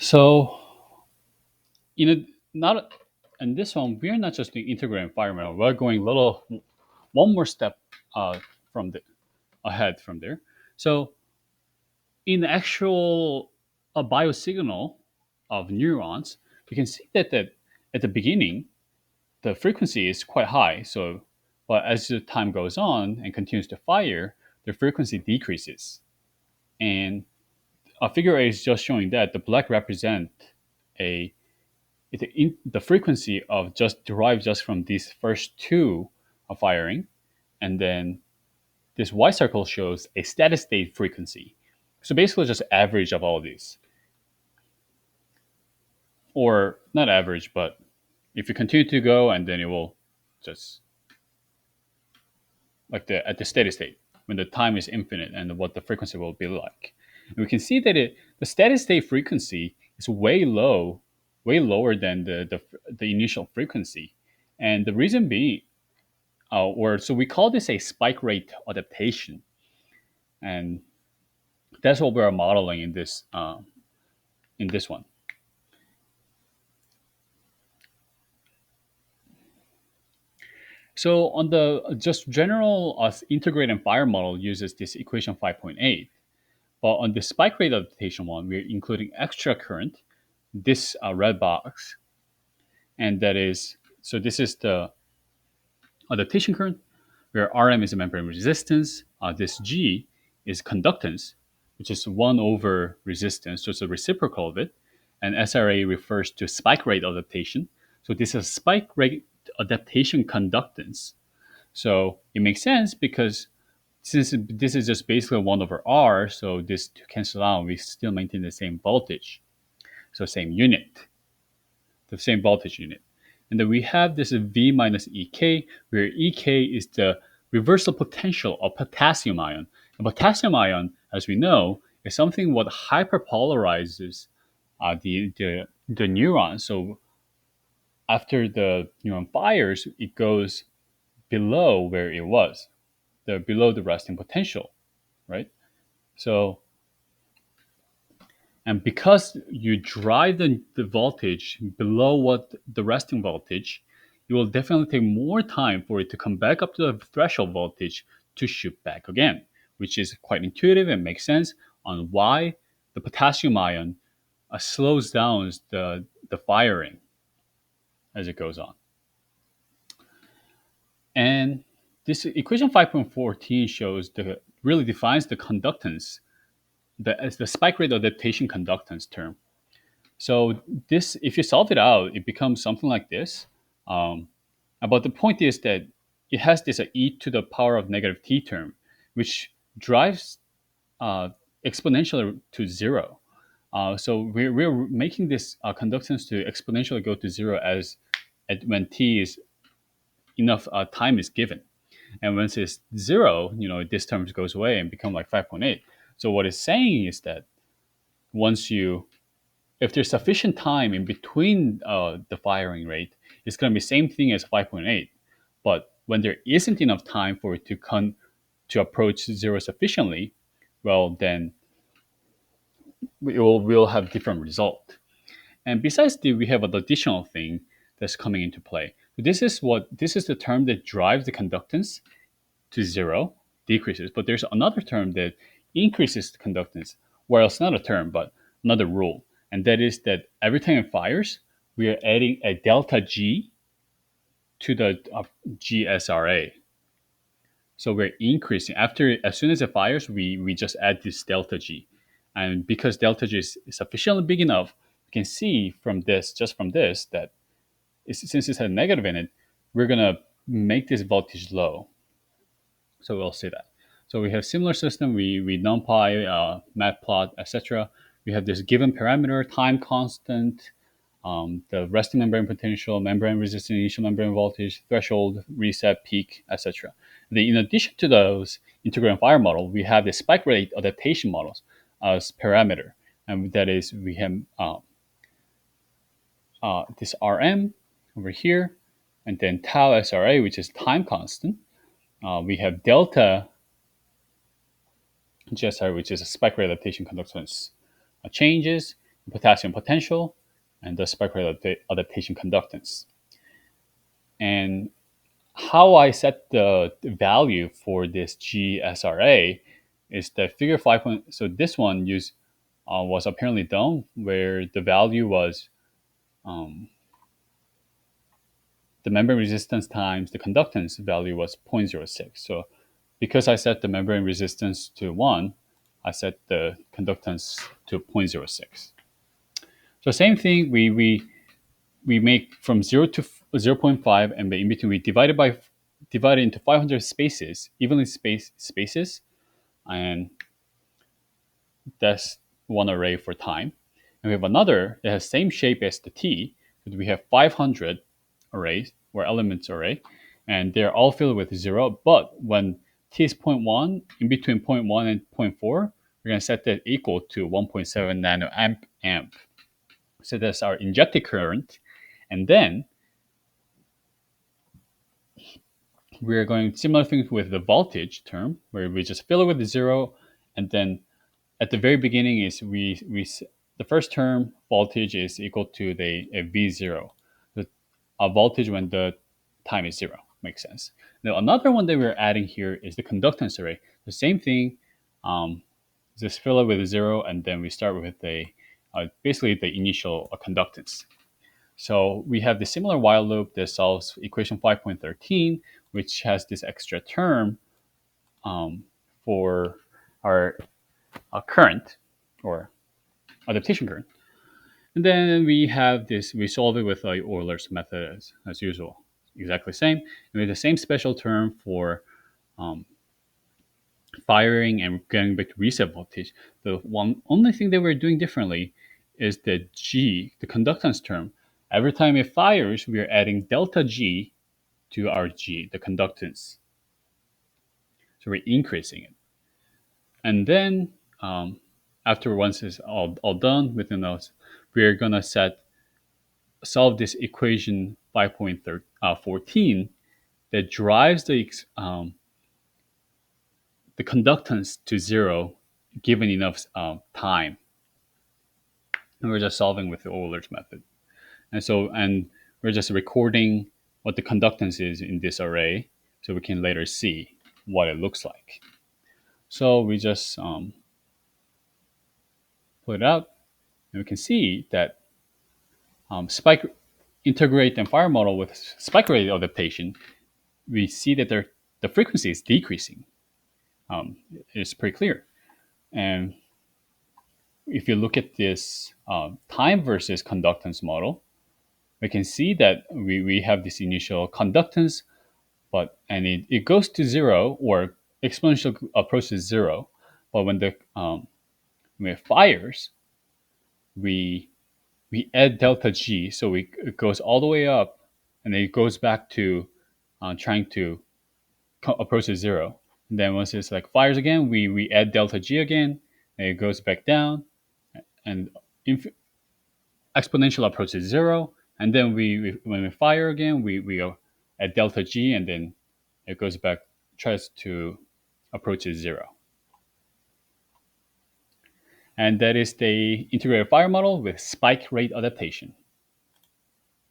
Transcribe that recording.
So, you know, not in this one, we're not just doing integrated environmental. We're going one more step uh, from the ahead from there. So, in the actual biosignal of neurons, you can see that at the beginning, the frequency is quite high. So, but as the time goes on and continues to fire, the frequency decreases. And figure A is just showing that the black represent a the frequency of just derived just from these first two of firing, and then this y circle shows a steady state frequency. So basically, just average of all of these, or not average, but if you continue to go, and then it will just like the at the steady state when the time is infinite and what the frequency will be like. And we can see that the steady state frequency is way lower than the initial frequency, and the reason being or so we call this a spike rate adaptation, and that's what we are modeling in this one. So on the just general integrated fire model uses this equation 5.8, but on the spike rate adaptation one, we're including extra current, this red box, and that is so this is the adaptation current, where Rm is a membrane resistance. This G is conductance, which is 1 over resistance, so it's a reciprocal of it. And SRA refers to spike rate adaptation. So this is spike rate adaptation conductance. So it makes sense because since this is just basically 1 over R, so this to cancel out, we still maintain the same voltage. So same unit, the same voltage unit. And then we have this V minus EK, where EK is the reversal potential of potassium ion. And potassium ion, as we know, is something what hyperpolarizes the neuron. So after the neuron fires, it goes below where it was, below the resting potential, right? So and because you drive the voltage below what the resting voltage, it will definitely take more time for it to come back up to the threshold voltage to shoot back again, which is quite intuitive and makes sense on why the potassium ion slows down the firing as it goes on. And this equation 5.14 shows really defines the conductance, as the spike rate adaptation conductance term. So this, if you solve it out, it becomes something like this. Um, but the point is that it has this e to the power of negative t term, which drives uh, exponentially to zero. So we're making this conductance to exponentially go to zero when t is enough time is given. And once it's zero, this term goes away and become like 5.8. So what it's saying is that once you if there's sufficient time in between the firing rate, it's going to be the same thing as 5.8. But when there isn't enough time for it to approach zero sufficiently, well, then we'll have different result. And besides we have an additional thing that's coming into play. This is the term that drives the conductance to zero, decreases. But there's another term that increases the conductance, well, it's not a term, but another rule. And that is that every time it fires, we are adding a delta G to the GSRA. So we're increasing as soon as it fires, we just add this delta G. And because delta G is sufficiently big enough, you can see from this, that since it's a negative in it, we're gonna make this voltage low. So we'll see that. So we have similar system. We numpy, matplot, etc. We have this given parameter, time constant, the resting membrane potential, membrane resistance, initial membrane voltage, threshold, reset, peak, etc. In addition to those integrated fire model, we have the spike rate adaptation models as parameter, and that is we have this Rm over here, and then tau SRA, which is time constant. We have delta GSR, which is a spike rate adaptation conductance changes. potassium potential, and the spike rate adaptation conductance. And how I set the value for this GSRA is that figure 5. So this one was apparently done where the value was um, the membrane resistance times the conductance value was 0.06. So because I set the membrane resistance to 1, I set the conductance to 0.06. So same thing, we make from 0 to 0. 0.5, and in between we divide it into 500 spaces, evenly spaced spaces, and that's one array for time. And we have another that has same shape as the T, but we have 500 arrays or elements array, and they're all filled with 0. But when T is zero point 0.1, in between zero point 0.1 and zero point 0.4, we're going to set that equal to 1.7 nanoamp. So that's our injected current. And then we're going similar things with the voltage term, where we just fill it with 0, and then at the very beginning is the first term voltage is equal to a V0, a voltage when the time is 0. Makes sense. Now another one that we're adding here is the conductance array. The same thing, um, just fill it with 0, and then we start with basically the initial conductance. So we have the similar while loop that solves equation 5.13, which has this extra term um, for our current or adaptation current. And then we have this, we solve it with Euler's method as usual. Exactly the same. And we have the same special term for um, firing and getting back to reset voltage. The one only thing that we're doing differently is the G, the conductance term. Every time it fires, we are adding delta G to our G, the conductance. So we're increasing it. And then after once it's all done within those, we're gonna solve this equation 5.14 that drives the conductance to 0 given enough time. And we're just solving with the Euler's method. And we're just recording what the conductance is in this array so we can later see what it looks like. So we just put it out, and we can see that spike integrate and fire model with spike rate adaptation, we see that the frequency is decreasing. It's pretty clear. And if you look at this time versus conductance model, we can see that we have this initial conductance, and it goes to 0 or exponential approaches 0. But when it fires, we add delta G, so it goes all the way up, and then it goes back to trying to approach 0. And then once it's like fires again, we add delta G again, and it goes back down, and exponential approaches 0. And then when we fire again, we go at delta G, and then it goes back, tries to approach 0. And that is the integrated fire model with spike rate adaptation.